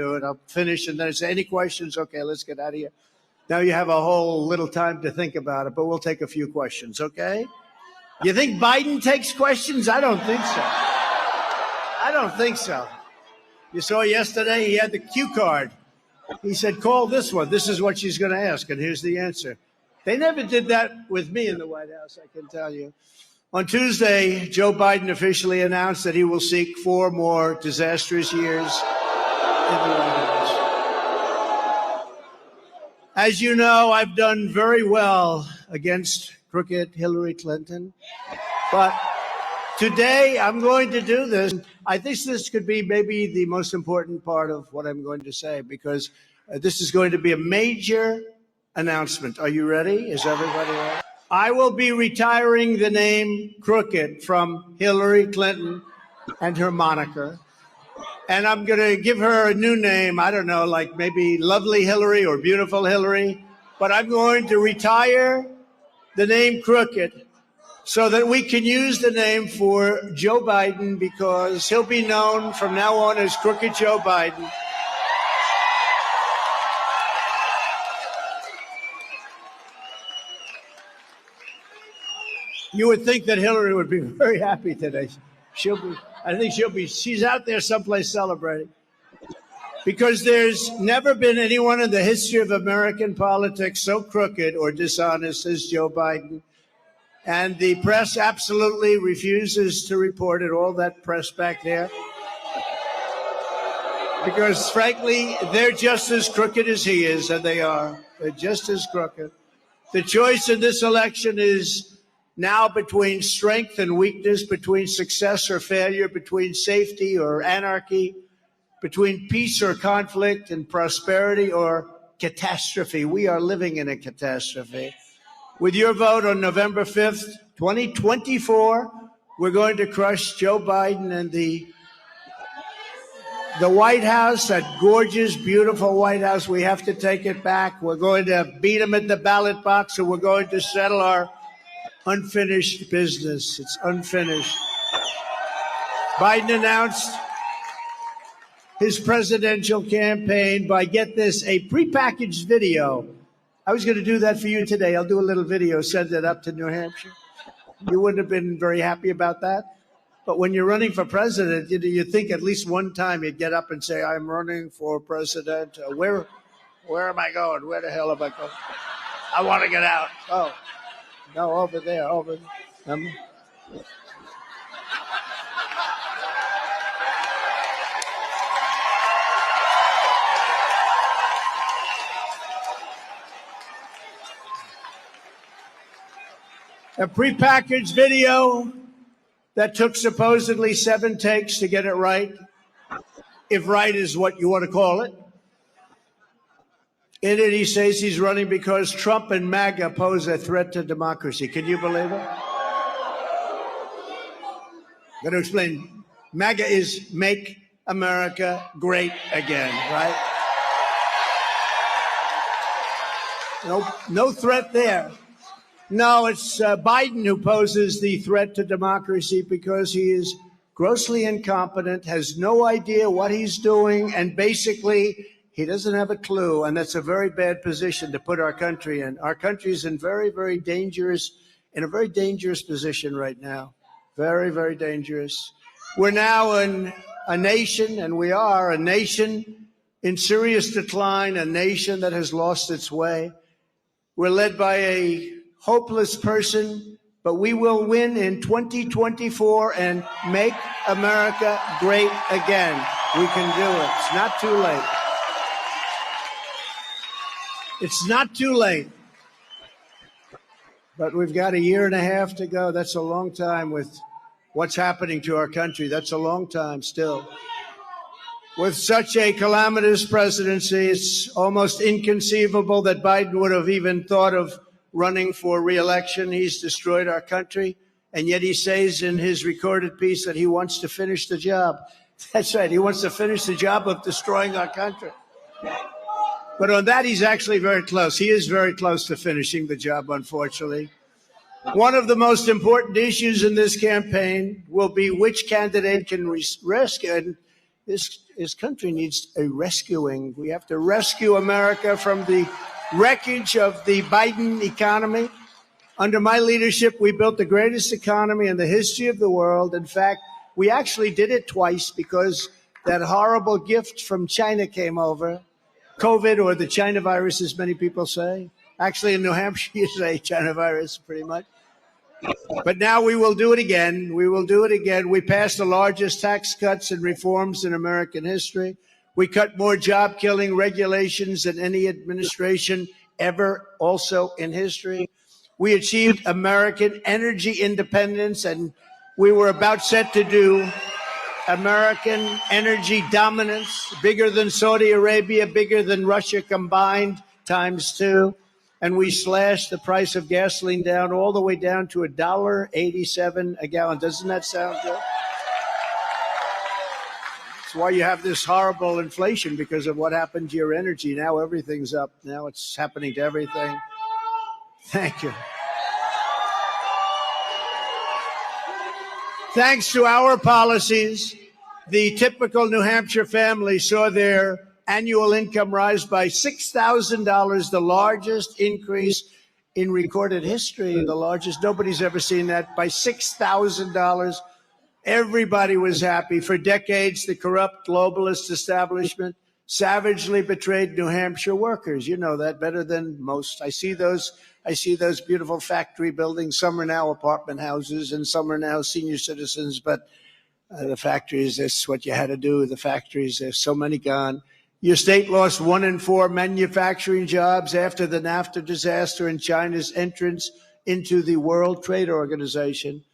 do it. I'll finish and then say, any questions? Okay, let's get out of here. Now you have a whole little time to think about it, but we'll take a few questions, okay? You think Biden takes questions? I don't think so. I don't think so. You saw yesterday he had the cue card. He said, call this one. This is what she's going to ask, and here's the answer. They never did that with me in the White House, I can tell you. On Tuesday, Joe Biden officially announced that he will seek 4 more disastrous years in the White House. As you know, I've done very well against crooked Hillary Clinton, but today I'm going to do this. I think this could be maybe the most important part of what I'm going to say, because this is going to be a major announcement. Are you ready? Is everybody ready? I will be retiring the name Crooked from Hillary Clinton and her moniker. And I'm going to give her a new name. I don't know, like maybe Lovely Hillary or Beautiful Hillary. But I'm going to retire the name Crooked so that we can use the name for Joe Biden, because he'll be known from now on as Crooked Joe Biden. You would think that Hillary would be very happy today. She's out there someplace celebrating. Because there's never been anyone in the history of American politics so crooked or dishonest as Joe Biden. And the press absolutely refuses to report it, all that press back there. Because frankly, they're just as crooked as he is, and they are. They're just as crooked. The choice in this election is now between strength and weakness, between success or failure, between safety or anarchy, between peace or conflict, and prosperity or catastrophe. We are living in a catastrophe. With your vote on November 5th, 2024, we're going to crush Joe Biden and the White House, that gorgeous, beautiful White House. We have to take it back. We're going to beat him at the ballot box, and we're going to settle our unfinished business. It's unfinished. Biden announced his presidential campaign by, get this, a prepackaged video. I was going to do that for you today. I'll do a little video, send it up to New Hampshire. You wouldn't have been very happy about that. But when you're running for president, you think at least one time you'd get up and say, I'm running for president. Where am I going? Where the hell am I going? I want to get out. Oh. No, over there, over there. A prepackaged video that took supposedly 7 takes to get it right, if right is what you want to call it. In it, he says he's running because Trump and MAGA pose a threat to democracy. Can you believe it? I'm going to explain. MAGA is Make America Great Again, right? No threat there. No, it's Biden who poses the threat to democracy because he is grossly incompetent, has no idea what he's doing, and basically he doesn't have a clue, and that's a very bad position to put our country in. Our country is in a very dangerous position right now. Very, very dangerous. We're now in a nation, and we are a nation in serious decline, a nation that has lost its way. We're led by a hopeless person, but we will win in 2024 and make America great again. We can do it. It's not too late. It's not too late. But we've got 1.5 years to go. That's a long time with what's happening to our country. That's a long time still. With such a calamitous presidency, it's almost inconceivable that Biden would have even thought of running for re-election. He's destroyed our country, and yet he says in his recorded piece that he wants to finish the job. That's right, he wants to finish the job of destroying our country. But on that, he's actually very close. He is very close to finishing the job, unfortunately. One of the most important issues in this campaign will be which candidate can risk, and this his country needs a rescuing. We have to rescue America from the wreckage of the Biden economy. Under my leadership, we built the greatest economy in the history of the world. In fact, we actually did it twice because that horrible gift from China came over. COVID, or the China virus, as many people say. Actually, in New Hampshire, you say China virus, pretty much. But now we will do it again. We will do it again. We passed the largest tax cuts and reforms in American history. We cut more job-killing regulations than any administration ever, also in history. We achieved American energy independence, and we were about set to do American energy dominance, bigger than Saudi Arabia, bigger than Russia combined, times 2. And we slashed the price of gasoline down all the way down to $1.87 a gallon. Doesn't that sound good? That's why you have this horrible inflation, because of what happened to your energy. Now everything's up. Now it's happening to everything. Thank you. Thanks to our policies, the typical New Hampshire family saw their annual income rise by $6,000, the largest increase in recorded history, the largest. Nobody's ever seen that, by $6,000. Everybody was happy. For decades, the corrupt globalist establishment savagely betrayed New Hampshire workers. You know that better than most. I see those beautiful factory buildings. Some are now apartment houses and some are now senior citizens, but the factories, that's what you had to do. The factories, there's so many gone. Your state lost 1 in 4 manufacturing jobs after the NAFTA disaster and China's entrance into the World Trade Organization.